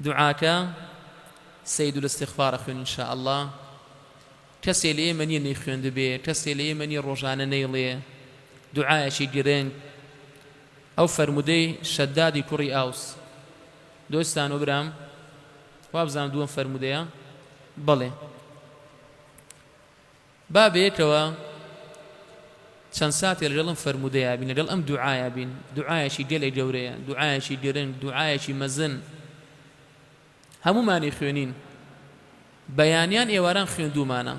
دوعاکە سەید الاستیغفار خوێن ئینشاء الله. کەسێ لە ئێمە نییە نەیخوێندە بێ، کەسێ لە ئێمە نییە ڕۆژانە نەیڵێ دوعایەکی گرنگ. ئەو فەرمودەی شەدادی کوڕی ئاوس، دۆستان و برام وابزانم دووەم فەرمودەیە بەڵێ با بەیەکەوە چەند ساتێ لەگەڵ ئەم فەرمودەیە بین، لەگەڵ ئەم دوعایە بین. دوعایەکی گەلێک گەورەیە، دوعایەکی گرنگ، دوعایەکی مەزن، هەمومانی خوێنین، بەیانیان ئێواران خوێندومانە،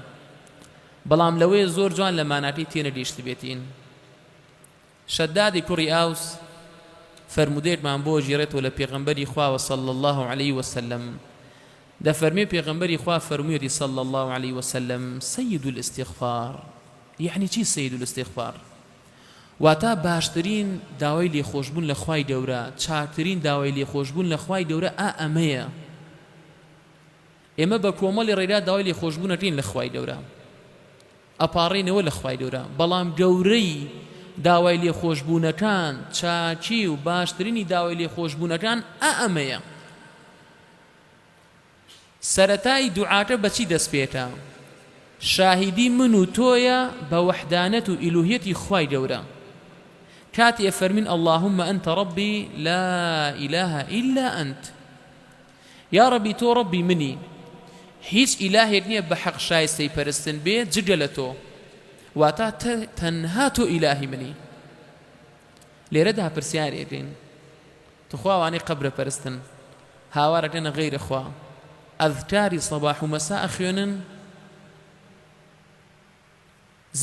بەڵام لەوەی زۆر جوان لە ماناکەی تێنە گەیشت بێتین. شەدادی کوڕی ئاوس فەرمودەیەکمان بۆ ژێڕێتەوە لە پێغەمبەری خواوە صلی الله عليه وسلم. دەفەرمێ پێغەمبەری خوا فەرموویەتی صلی الله عليه وسلم سەید الاستیغفار. یعنی چی سەید الاستیغفار؟ واتە باشترین داوای لێخۆشبوون لە خوای گەورە، چاکترین داوای لێخۆشبوون لە خوای گەورە ئەمەیە. ئێمە بە کۆمەڵی ڕێگا داوای لێخۆشبوونەکەین لە خوای گەورە، ئەپاڕێنەوە لە خوای گەورە، بەڵام گەورەی داوای لێخۆشبوونەکان، چاکی و باشترینی داوای لێخۆشبوونەکان ئەمەیە. سەرەتای دوعاکە بەچی دەست پێێتە؟ شاهیدی من و تۆیە بە وەحدانەت و ئیلوهیەتی خوای گەورە. کاتی ئەفەرمین اللهم أنت ربي لا إله إلا أنت، یا ربی تۆ ڕەبی منی، هیچ ئیلاهێک نییە بە حەق شایستەی پەرستن بێ جگە لە تۆ، واتە تەنها تۆ ئیلاهی منی. لێرەدا پرسیارێکین، توخواوانەی قەبرە پەرستن هاوارەکەنە غەیرە خوا، ئەذکاری سەباح و مەسا ئەخوێنن،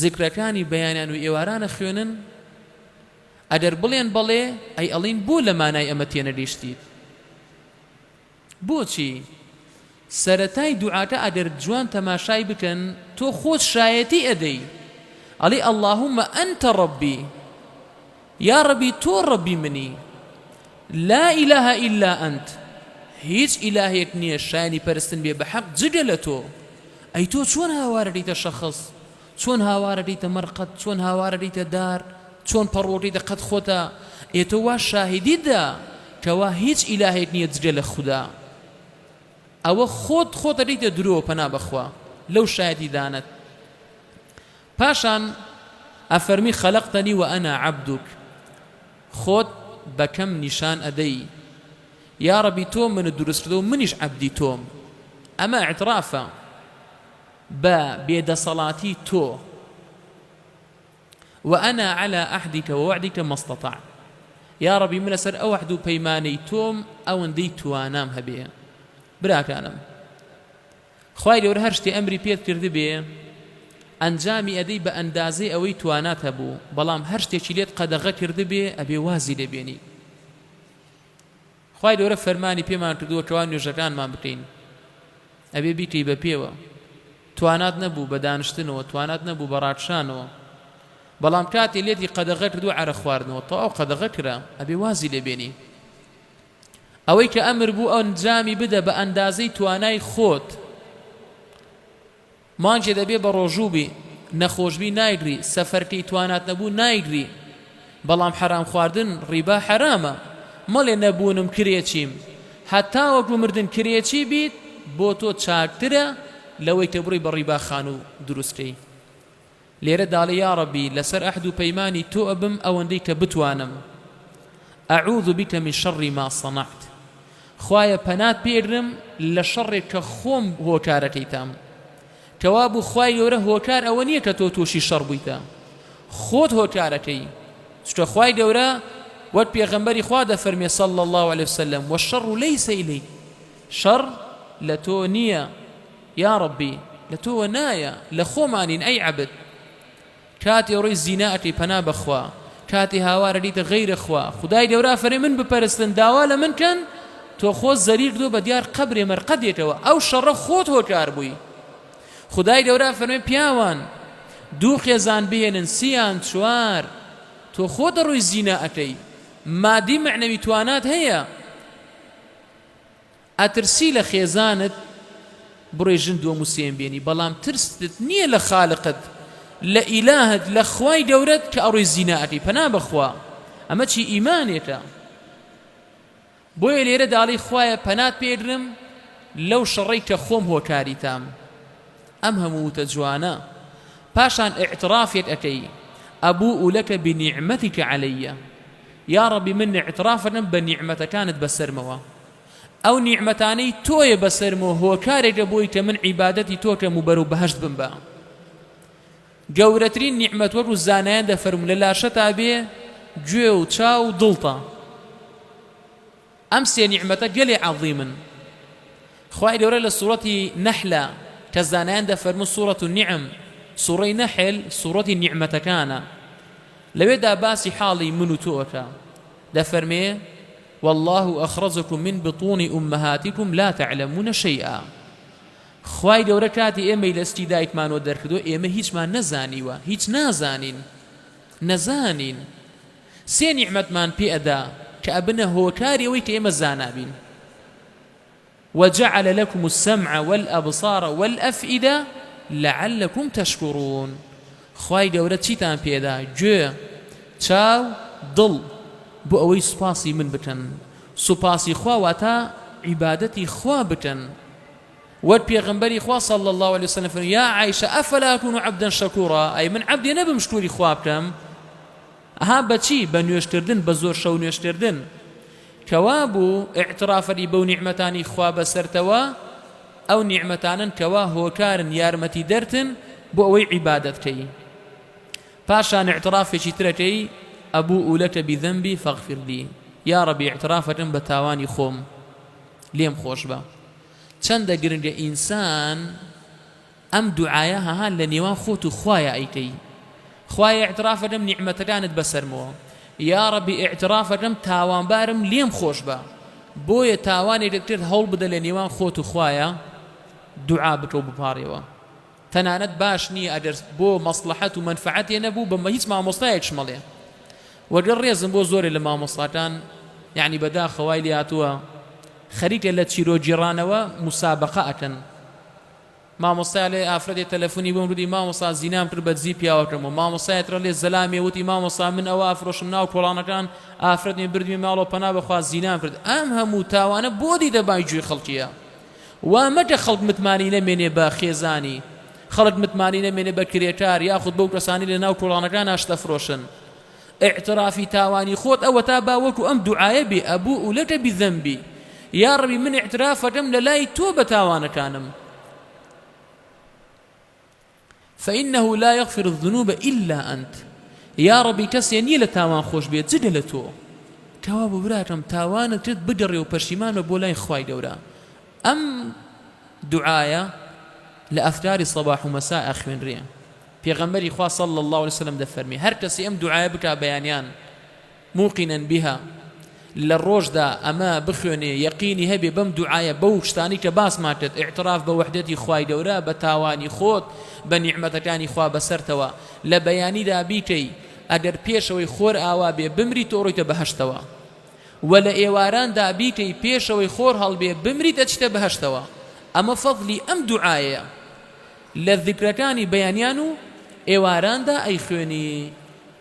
ذکرەکانی بەیانیان و ئێوارانە خوێنن، ئەگەر بڵێن بەڵێ ئەی ئەڵین بۆ لە مانای ئەمە تێنە گەیشتیت؟ بۆچی؟ سەرەتای دوعاکە ئەگەر جوان تەماشای بکەن تۆ خۆت شایەتی ئەدەی، ئەڵێ اللهم أنت ربي، یا ربی تۆ ڕەبی منی، لا إله إلا أنت، هیچ ئیلاهێک نییە شایانی پەرستن بێ بە حەق جگە لە تۆ. ئەی تۆ چۆن هاوارە دیتە شەخص، چۆن هاوارە دیتە مەرقەد، چۆن هاوارە دیتە دار، چۆن پەڕۆ دیتە قەت خۆتە؟ ئێتۆ وا شاهیدیدا کەوا هیچ ئیلاهێک نییە جگە لە خودا. ئەوە خۆتە دیتە درۆ پەنا بەخوا لەو شایەتی دانت. پاشان ئەفەرمی خەلەقتەنی وأنا عەبدوک، خۆت بەکەم نیشان ئەدەی، یا رەبی تۆ منت دروست کردەوە منیش عەبدی تۆم. ئەمە ئیعترافە بە بێدەسەڵاتی تۆ. وأنا على عهدك ووعدك ما استطعت، یا رەبی من لەسەر ئەو عهد و پەیمانەی تۆم ئەوەندەی توانام هەبێ. براکانم، خوای گەورە هەر شتێ ئەمری پێت کردبێ ئەنجامی ئەدەی بە ئەندازەی ئەوەی توانات هەبوو، بەڵام هەر شتێکی لێت قەدەغە کردبێ ئەبێ وازی لێبێنی. خوای گەورە فەرمانی پێمان کردووە کەوا نوێژەکانمان بکەین، ئەبێ بیکەی بە پێوە. توانات نەبوو بە دانیشتنەوە، توانات نەبوو بە ڕاکشانەوە، بەڵام کاتێ لێتی قەدەغە کردووە عەرە خواردنەوە، تۆ ئەو قەدەغە کرا ئەبێ وازی لێبێنی. ئەوەی کە ئەمر بوو ئەنجامی بدە بە ئەندازەی توانای خۆت. مانجێ دەبێ بە ڕۆژووبی، نەخۆشبی نایگری، سەفەرکەی توانات نەبوو نایگری، بەڵام حەرام خواردن ڕیبا حەرامە. مەڵێ نەبوونم کرێچیم، هەتا وەکو مردن کرێچی بیت بۆ تۆ چاکترە لەوەی کە بڕی بە ڕیبا خان و دروستکەی. لێرە داڵێ یا رەبی لەسەر ئەحد و پەیمانی تۆ ئەبم ئەوەندەی کە بتوانم. ئەعوذ بک من شەڕی ما صەنەعت، خوایە پەنات پێدرم لە شەڕێک کە خۆم هۆکارەکەیتام. کەوا بوو خوای گەورە هۆکار ئەوە نییە کە تۆ تووشی شەڕ بوویتە، خۆت هۆکارەکەی. چونکە خوای گەورە وەک پێغەمبەری خوا دەفەرمێ صلی الله عليه وسلم والشەڕ لەیسە ئیلەیک، شەڕ لە تۆ نییە یا رەبی، لە تۆوە نایە، لە خۆمانین ئەی عەبد. کاتی ڕۆی زینا ئەکەی پەنا بەخوا، کاتی هاوارە دیتە غەیرە خوا، خودای گەورە فەرمێ من بپەرستن، داوا لە من کەن، تۆ خۆت زەلیل کردووە بە دیار قەبرێ مەرقەدێتەوە، ئەو شەڕە خۆت هۆکار بووی. خودای گەورە فەرمێ پیاوان دوو خێزان بهێنن، سیان چوار، تۆ خۆت ڕۆی زینا ئەکەی، مادی معنەوی توانات هەیە، ئەترسی لە خێزانت بڕێ ژن دووەم و سێم بێنی، بەڵام ترست نییە لە خالقت، لە ئیلاهت، لە خوای گەورەت کە ئەڕۆی زینا ئەکەی. پەنا بەخوا ئەمە چی ئیمانێتە؟ بۆیە لێرە داڵی خوایە پەنات پێدرم لەو شەڕەی کە خۆم هۆکاریتام. ئەم هەموو وتە جوانە پاشان ئیعترافێت ئەکەی ئەبوء لەکە بنیعمەتیکە عەلەیە، یا ڕەبی من ئیعترافەکەم بە نیعمەتەکانت بەسەرمەوە، ئەو نیعمەتانەی تۆیە بەسەرمەوە هۆکارێکە بۆی کە من عیبادەتی تۆکەم و بەرەو بەهەشت بمبە. گەورەترین نیعمەت وەرو زانایان دەفەرمون لە لاشەتا بێ گوێ و چاو و دڵتە. ئەم سێ نیعمەتە گەلێ عەظیمن. خوای گەورە لە سوورەتی نەحلە کە زانایان دەفەرمون سوورەت النیعم، سوورەی نەحل سوورەتی نیعمەتەکانە، لەوێدا باسی حاڵی من و تۆکە. دەفەرمێ والله أخرجكم من بطون أمهاتكم لا تعلمون شيئا. خوای گەورە کاتی ئێمەی لە ستی دایکمانەوە دەرکردو ئێمە هیچمان نەزانیوە، هیچ نازانین. سێ نیعمەتمان پێ ئەدا کە ئەبنە هۆکاری ئەوەی کە ئێمە زانابین. وجعل لكم السمع والأبصار والأفئدة لعلكم تشكرون. خوای گەورە چیتان پێدا؟ گوێ، چاو، دڵ، بۆ ئەوەی سوپاسی من بکەن. سوپاسی خوا واتە عیبادەتی خوا بکەن. وەک پێغەمبەری خوا صلی الله عليه وسلم یا عایشە ئەفەلا ئەکون عەبدەن شەکوورا، ئەی من عەبدێ نەبم شکووری خوا بکەم. ئەها بەچی؟ بە نوێشکردن، بە زۆر شەو نوێشکردن. کەوا بوو ئیعترافەری بەو نیعمەتانی خوا بەسەرتەوە، ئەو نیعمەتانن کەوا هۆکارن یارمەتی دەرتن بۆ ئەوەی عیبادەتکەی. پاشان ئیعترافێکی ترەکەی ئەبوء لەکە بذەنبی فەغفر لی، یا ڕەبی ئیعترافەکەم بە تاوانی خۆم، لێم خۆش بە. چەندە گرنگە ئینسان ئەم دوعایە هەهان لە نێوان خۆت و خوایە ئەیکەی. خوایە ئیعترافەکەم نیعمەتەکانت بەسەرمەوە، یا ڕەبی ئیعترافەکەم تاوانبارم لێم خۆش بە. بۆیە تاوانێک کرد هەوڵ بدە لە نێوان خۆت و خوایە دوعا بکە و بپاڕێەوە. تەنانەت باش نییە ئەگەر بۆ مەسلحەت و مەنفەعەتێ نەبوو بە هیچ مامۆستایەکش مەڵێ. وەگەر ڕێزم بۆ زۆرێ لە مامۆستاکان یعنی بەداخەوای لێ هاتووە خەریکە لە چیرۆجیڕانەوە مسابقە ئەکەن. مامۆستای لێ ئافرەتێ تەلەفۆنی بۆم ڕوودی مامۆستا زینام کرد بە جی پیاوەکەم، و مامۆستایەترە لێ زەلامێ وتی مامۆستا من ئەوە ئافرۆشم ناو کۆڵانەکان، ئافرەتێ بردوی ماڵەوە پەنا بەخوا زینام کرد. ئەم هەموو تاوانە بۆ دیدە بای گوێی خەڵکیە. وا مەکە خەڵک متمانی نەمێنێ بە خێزانی، خەڵک متمانی نەمێنێ بە کرێکار یاخود بەو کەسانی لە ناو کۆڵانەکان ئاشتە فرۆشن. ئیعترافی تاوانی خۆت ئەوە تا باوەکو ئەم دوعایە بێ ئەبوء لەکە بذەنبی، یا ڕەبی من ئیعترافەکەم لە لای تۆ بە تاوانەکانم. فإنه لا يغفر الذنوب إلا أنت، یا ڕەبی کەسێ نییە لە تاوان خۆش بێت جگە لە تۆ. کەوا بۆ براکەم تاوانت کرد بگەڕێ و پەشیمانە بۆ لای خوای گەورە. ئەم دوعایە لە ئەفکاری سەباح و مەسا ئەخوێنرێ. پێغەمبەری خوا صلی الله عليه وسلم دەفەرمی هەر کەسی ئەم دوعایە بکا بەیانیان موقینا بها، لە ڕۆژدا ئەمە بخوێنێ یەقینی هەبێ بەم دوعایە بەو شتانی کە باسمان کرد، ئیعتراف بە وحدەتی خوای گەورە، بە تاوانی خۆت، بە نیعمەتەکانی خوا بەسەرتەوە، لە بەیانیدا بیکەی ئەگەر پێشەوەی خۆر ئاوا بێ بمری تۆ ڕۆیتە بەهەشتەوە، و لە ئێواراندا بیکەی پێشەوەی خۆر هەڵبێ بمریت ئەچیتە بەهەشتەوە. ئەمە فەضلی ئەم دوعایە لە ذیکرەکانی بەیانیان و ئێواراندا ئەی خوێنی.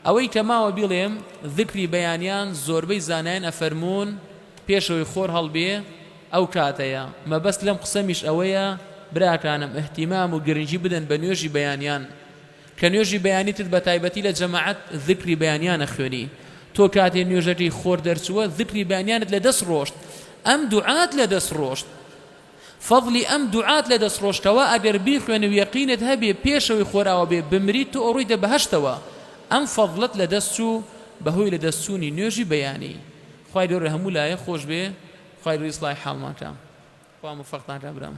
ئەوەی کە ماوە بیڵێم ذکری بەیانیان زۆربەی زانایان ئەفەرمون پێشەوەی خۆر هەڵبێ ئەو کاتەیە. مەبەست لەم قسەمیش ئەوەیە براکانم احتیمام و گرنگی بدەن بە نوێژی بەیانیان، کە نوێژی بەیانیتت بە تایبەتی لە جەماعەت ذکری بەیانیانە خوێنی. تۆ کاتێ نوێژەکەی خۆر دەرچووە ذکری بەیانیانت لە دەست ڕۆشت، ئەم دوعات لە دەست ڕۆشت. فەضلی ئەم دوعات لە دەست ڕۆشتەوە ئەگەر بیخوێنی و یەقینت هەبێ پێشەوەی خۆراوە بێ بمریت تۆ ئەڕوویتە بەهەشتەوە. ئەم فەضلت لە دەست چوو بەهۆی لە دەستچوونی نوێژی بەیانی. خوای گەورە هەموو لایە خۆش بێ، خوای گەورە ئیسلاحی حاڵماکە. خوا موفەقتان کە برام.